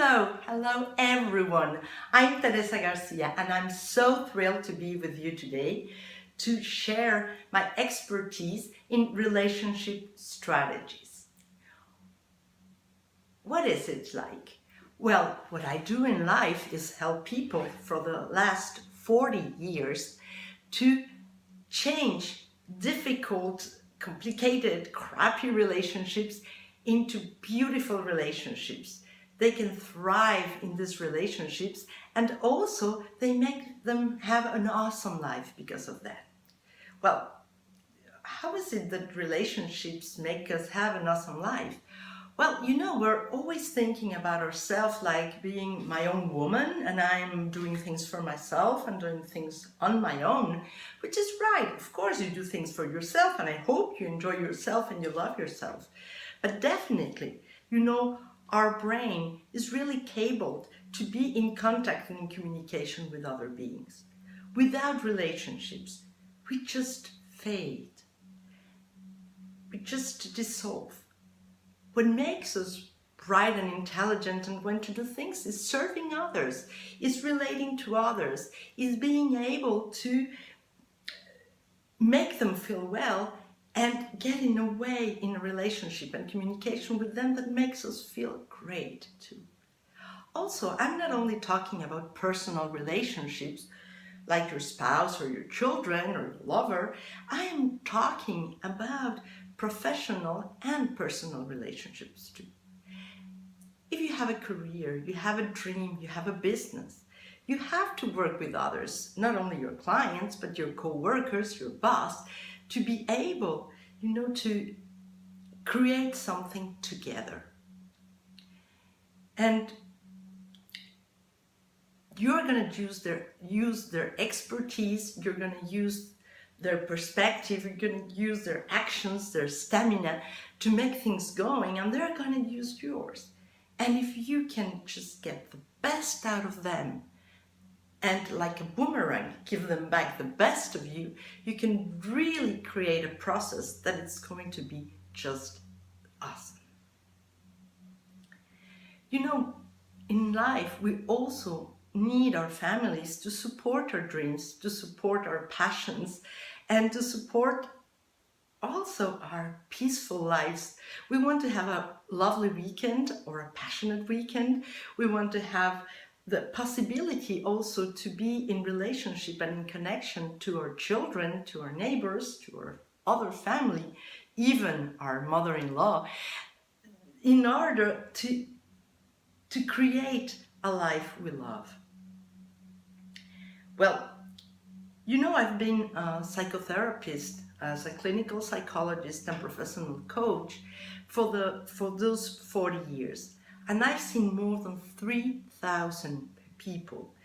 Hello everyone. I'm Teresa GARCIA and I'm so thrilled to be with you today to share my expertise in relationship strategies. What is it like? Well, what I do in life is help people for the last 40 years to change difficult, complicated, crappy relationships into beautiful relationships. They can thrive in these relationships and also they make them have an awesome life because of that. Well, how is it that relationships make us have an awesome life? Well, we're always thinking about ourselves like being my own woman and I'm doing things for myself and doing things on my own, which is right. Of course, you do things for yourself and I hope you enjoy yourself and you love yourself. But definitely, our brain is really cabled to be in contact and in communication with other beings. Without relationships, we just fade. We just dissolve. What makes us bright and intelligent and want to do things is serving others, is relating to others, is being able to make them feel well and get in a way in a relationship and communication with them that makes us feel great too. Also, I'm not only talking about personal relationships like your spouse or your children or your lover, I am talking about professional and personal relationships too. If you have a career, you have a dream, you have a business, you have to work with others, not only your clients, but your co-workers, your boss, to be able, to create something together. And you're going to use their expertise, you're going to use their perspective, you're going to use their actions, their stamina to make things going, and they're going to use yours. And if you can just get the best out of them and like a boomerang, give them back the best of you, you can really create a process that it's going to be just awesome. In life, we also need our families to support our dreams, to support our passions, and to support also our peaceful lives. We want to have a lovely weekend or a passionate weekend. We want to have the possibility also to be in relationship and in connection to our children, to our neighbors, to our other family, even our mother-in-law, in order to create a life we love. Well, I've been a psychotherapist, as a clinical psychologist and professional coach for those 40 years. And I've seen more than 3,000 people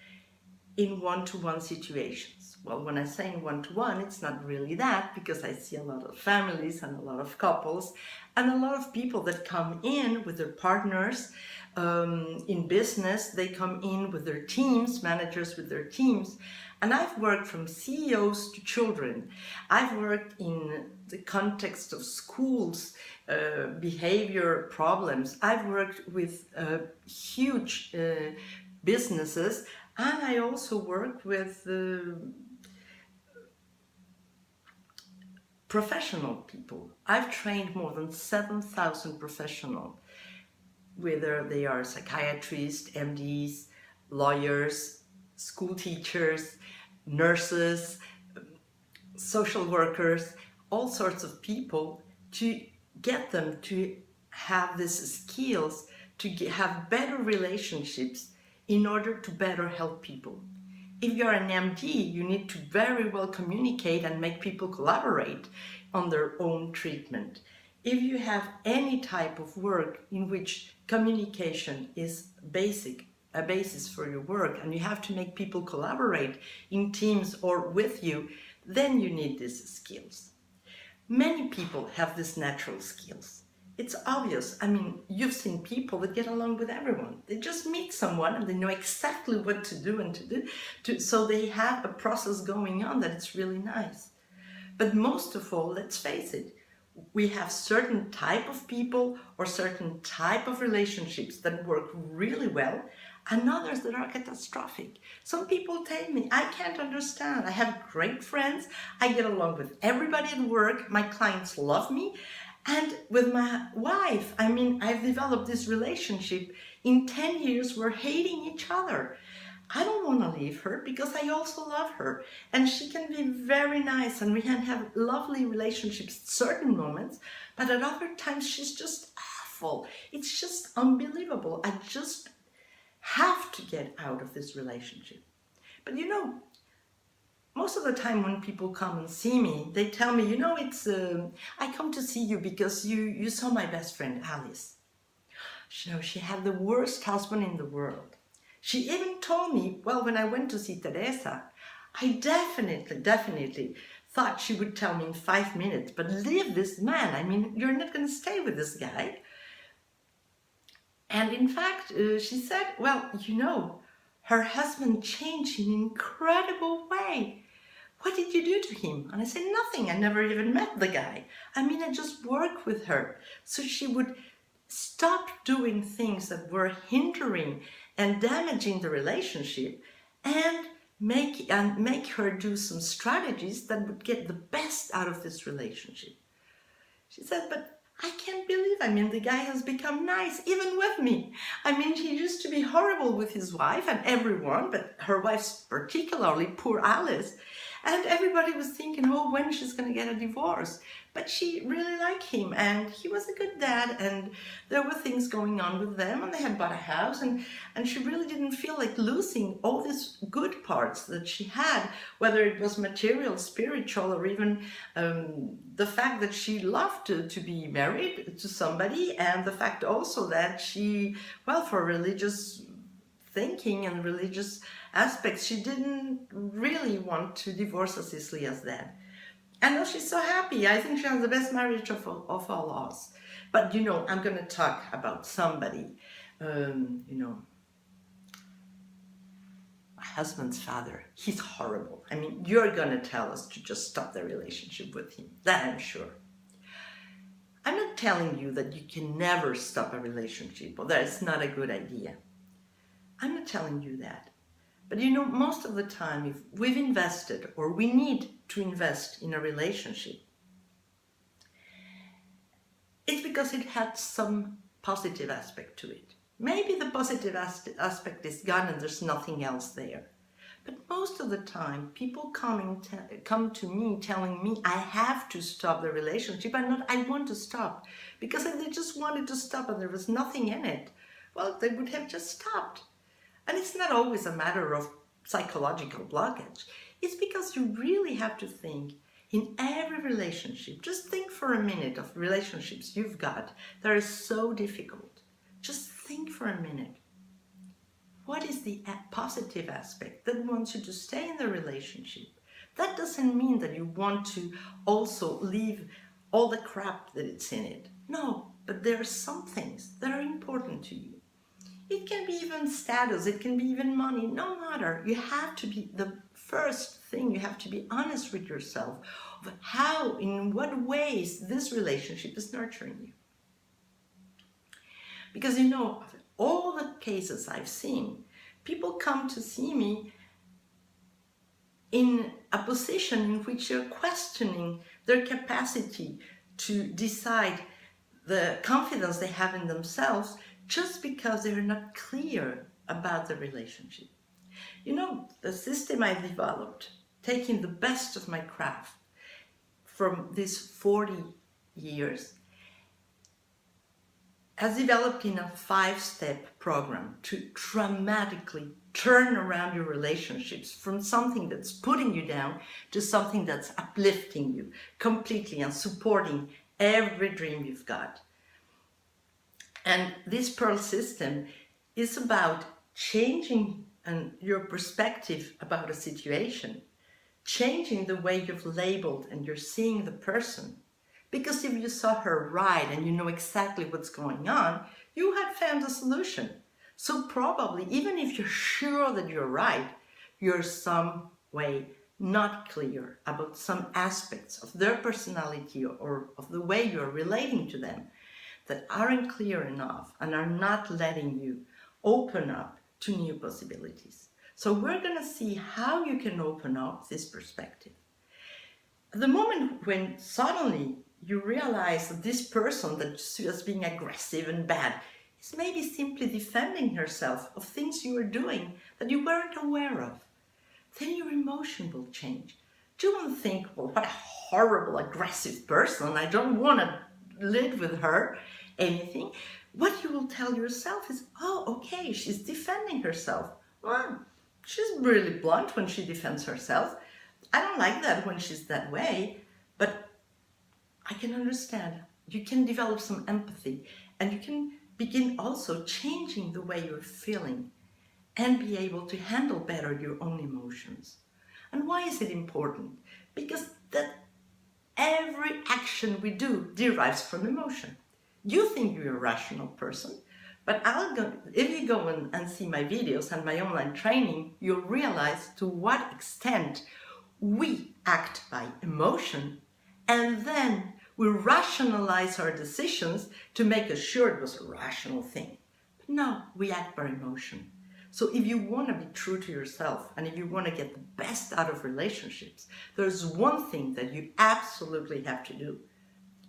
in one-to-one situations. Well, when I say in one-to-one, it's not really that, because I see a lot of families and a lot of couples and a lot of people that come in with their partners in business. They come in with their teams, managers with their teams. And I've worked from CEOs to children. I've worked in the context of schools, behavior problems. I've worked with huge businesses, and I also worked with professional people. I've trained more than 7,000 professionals, whether they are psychiatrists, MDs, lawyers, school teachers, nurses, social workers, all sorts of people, to get them to have these skills, to have better relationships in order to better help people. If you're an MD, you need to very well communicate and make people collaborate on their own treatment. If you have any type of work in which communication is a basis for your work, and you have to make people collaborate in teams or with you, then you need these skills. Many people have these natural skills. It's obvious. You've seen people that get along with everyone. They just meet someone and they know exactly what to do and so they have a process going on that it's really nice. But most of all, let's face it, we have certain type of people or certain type of relationships that work really well and others that are catastrophic. Some people tell me, I can't understand. I have great friends. I get along with everybody at work. My clients love me. And with my wife, I mean, I've developed this relationship. In 10 years, we're hating each other. I don't want to leave her because I also love her. And she can be very nice and we can have lovely relationships at certain moments, but at other times she's just awful. It's just unbelievable. I just have to get out of this relationship. But you know, most of the time when people come and see me, they tell me, you know, I come to see you because you saw my best friend, Alice. You know, she had the worst husband in the world. She even told me, well, when I went to see Teresa, I definitely thought she would tell me in 5 minutes, but leave this man. I mean, you're not going to stay with this guy. And in fact, she said, well, you know, her husband changed in an incredible way. What did you do to him? And I said, nothing. I never even met the guy. I mean, I just worked with her. So she would stop doing things that were hindering and damaging the relationship and make her do some strategies that would get the best out of this relationship. She said, but I can't believe, I mean, the guy has become nice, even with me. I mean, he used to be horrible with his wife and everyone, but her wife's particularly, poor Alice. And everybody was thinking, oh, when she's going to get a divorce. But she really liked him and he was a good dad and there were things going on with them and they had bought a house and she really didn't feel like losing all these good parts that she had, whether it was material, spiritual, or even the fact that she loved to be married to somebody, and the fact also that she, well, for religious thinking and religious aspects, she didn't really want to divorce as easily as that. And now she's so happy. I think she has the best marriage of all us. But you know, I'm going to talk about somebody, you know, my husband's father. He's horrible. I mean, you're going to tell us to just stop the relationship with him. That I'm sure. I'm not telling you that you can never stop a relationship or that it's not a good idea. I'm not telling you that. But you know, most of the time, if we've invested or we need to invest in a relationship, it's because it had some positive aspect to it. Maybe the positive aspect is gone and there's nothing else there. But most of the time, people come to me telling me I have to stop the relationship and not I want to stop. Because if they just wanted to stop and there was nothing in it, well, they would have just stopped. And it's not always a matter of psychological blockage. It's because you really have to think in every relationship. Just think for a minute of relationships you've got that are so difficult. Just think for a minute. What is the positive aspect that wants you to stay in the relationship? That doesn't mean that you want to also leave all the crap that it's in it. No, but there are some things that are important to you. It can be even status, it can be even money, no matter. You have to be, the first thing, you have to be honest with yourself of how, in what ways this relationship is nurturing you. Because you know, all the cases I've seen, people come to see me in a position in which they're questioning their capacity to decide, the confidence they have in themselves, just because they're not clear about the relationship. You know, the system I developed, taking the best of my craft from these 40 years, has developed in a 5-step program to dramatically turn around your relationships from something that's putting you down to something that's uplifting you completely and supporting every dream you've got. And this Pearl system is about changing your perspective about a situation, changing the way you've labeled and you're seeing the person. Because if you saw her right and you know exactly what's going on, you had found a solution. So probably, even if you're sure that you're right, you're some way not clear about some aspects of their personality or of the way you're relating to them that aren't clear enough and are not letting you open up to new possibilities. So we're going to see how you can open up this perspective. At the moment when suddenly you realize that this person that's just being aggressive and bad is maybe simply defending herself of things you were doing that you weren't aware of, then your emotion will change. You won't think, well, what a horrible, aggressive person, I don't want to live with her, anything. What you will tell yourself is, oh, okay, she's defending herself. Well, she's really blunt when she defends herself. I don't like that when she's that way, but I can understand. You can develop some empathy, and you can begin also changing the way you're feeling and be able to handle better your own emotions. And why is it important? Because that every action we do derives from emotion. You think you're a rational person, but if you go and see my videos and my online training, you'll realize to what extent we act by emotion, and then we rationalize our decisions to make us sure it was a rational thing. But no, we act by emotion. So if you want to be true to yourself and if you want to get the best out of relationships, there's one thing that you absolutely have to do,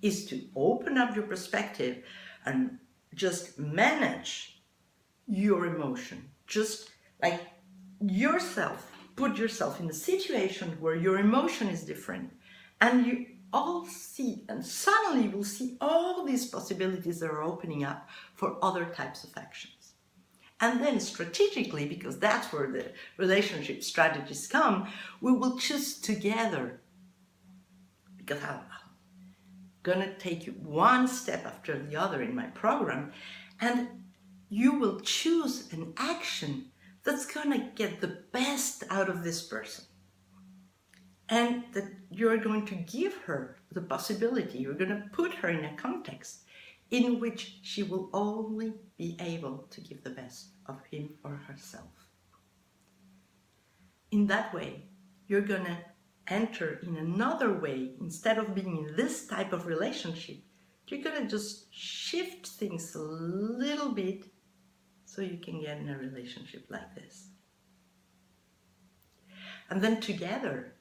is to open up your perspective and just manage your emotion. Just like yourself, put yourself in a situation where your emotion is different and you all see, and suddenly you will see all these possibilities that are opening up for other types of actions. And then strategically, because that's where the relationship strategies come, we will choose together, because I'm going to take you one step after the other in my program, and you will choose an action that's going to get the best out of this person. And that you're going to give her the possibility, you're going to put her in a context in which she will only be able to give the best of him or herself. In that way, you're going to enter in another way. Instead of being in this type of relationship, you're going to just shift things a little bit so you can get in a relationship like this. And then together,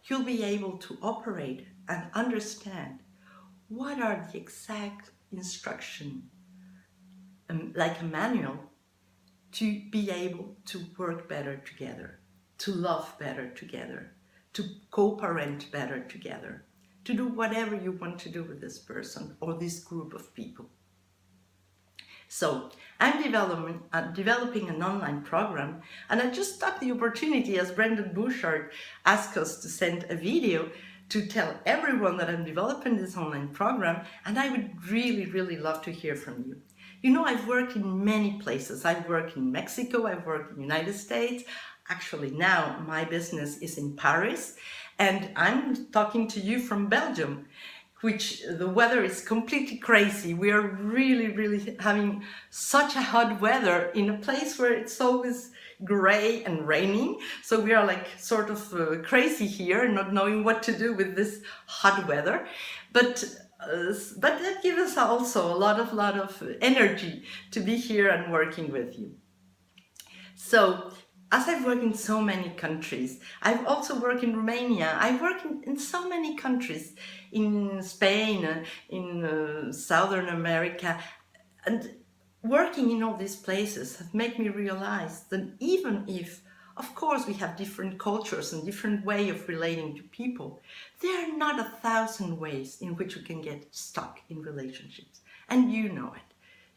you'll be able to operate and understand what are the exact instructions, like a manual, to be able to work better together, to love better together, to co-parent better together, to do whatever you want to do with this person or this group of people. So I'm developing an online program, and I just took the opportunity, as Brendan Bouchard asked us to send a video, to tell everyone that I'm developing this online program, and I would really, really love to hear from you. You know, I've worked in many places. I've worked in Mexico, I've worked in the United States. Actually, now my business is in Paris, and I'm talking to you from Belgium, which the weather is completely crazy. We are really, really having such a hot weather in a place where it's always gray and raining. So we are like sort of crazy here, not knowing what to do with this hot weather. But that gives us also a lot of energy to be here and working with you. So, as I've worked in so many countries, I've also worked in Romania, I've worked in so many countries, in Spain, in Southern America, and working in all these places have made me realize that even if, of course, we have different cultures and different way of relating to people, there are not 1,000 ways in which we can get stuck in relationships, and you know it.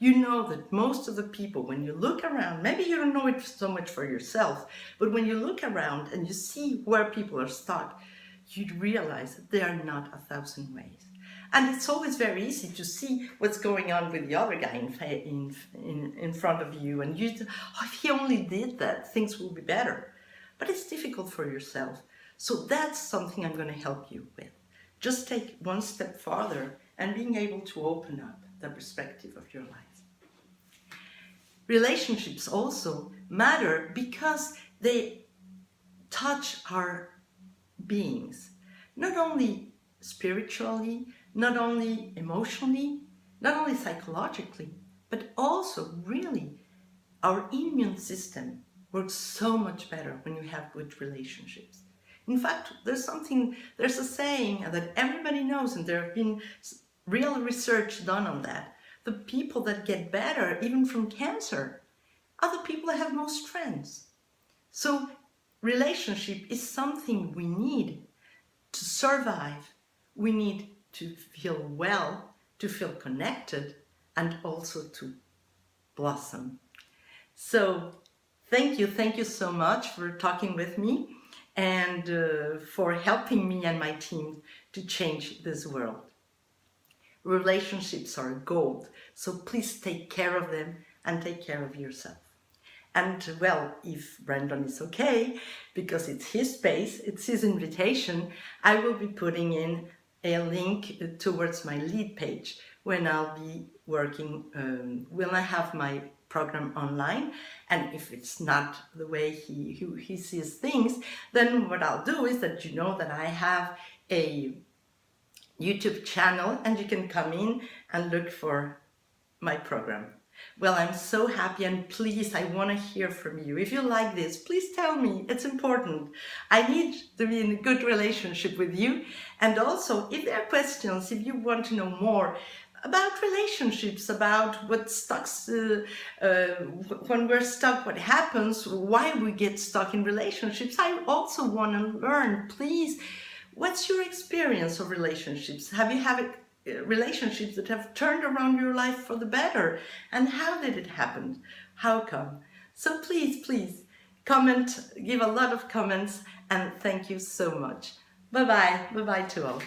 You know that most of the people, when you look around, maybe you don't know it so much for yourself, but when you look around and you see where people are stuck, you'd realize that there are not 1,000 ways. And it's always very easy to see what's going on with the other guy in front of you, and you think, oh, if he only did that, things will be better. But it's difficult for yourself. So that's something I'm going to help you with. Just take one step farther and being able to open up the perspective of your life. Relationships also matter because they touch our beings, not only spiritually, not only emotionally, not only psychologically, but also really our immune system works so much better when you have good relationships. In fact, there's a saying that everybody knows, and there have been real research done on that. The people that get better, even from cancer, are the people that have most friends. So relationship is something we need to survive. We need to feel well, to feel connected, and also to blossom. So thank you so much for talking with me and for helping me and my team to change this world. Relationships are gold, so please take care of them and take care of yourself. And well, if Brandon is okay, because it's his space, it's his invitation, I will be putting in a link towards my lead page when I'll be working, when I have my program online. And if it's not the way he sees things, then what I'll do is that you know that I have a YouTube channel and you can come in and look for my program. Well, I'm so happy, and please, I want to hear from you. If you like this, please tell me. It's important. I need to be in a good relationship with you. And also, if there are questions, if you want to know more about relationships, about what when we're stuck, what happens, why we get stuck in relationships, I also want to learn. Please, what's your experience of relationships? Have you had relationships that have turned around your life for the better? And how did it happen? How come? So please comment, give a lot of comments, and thank you so much. Bye-bye to all.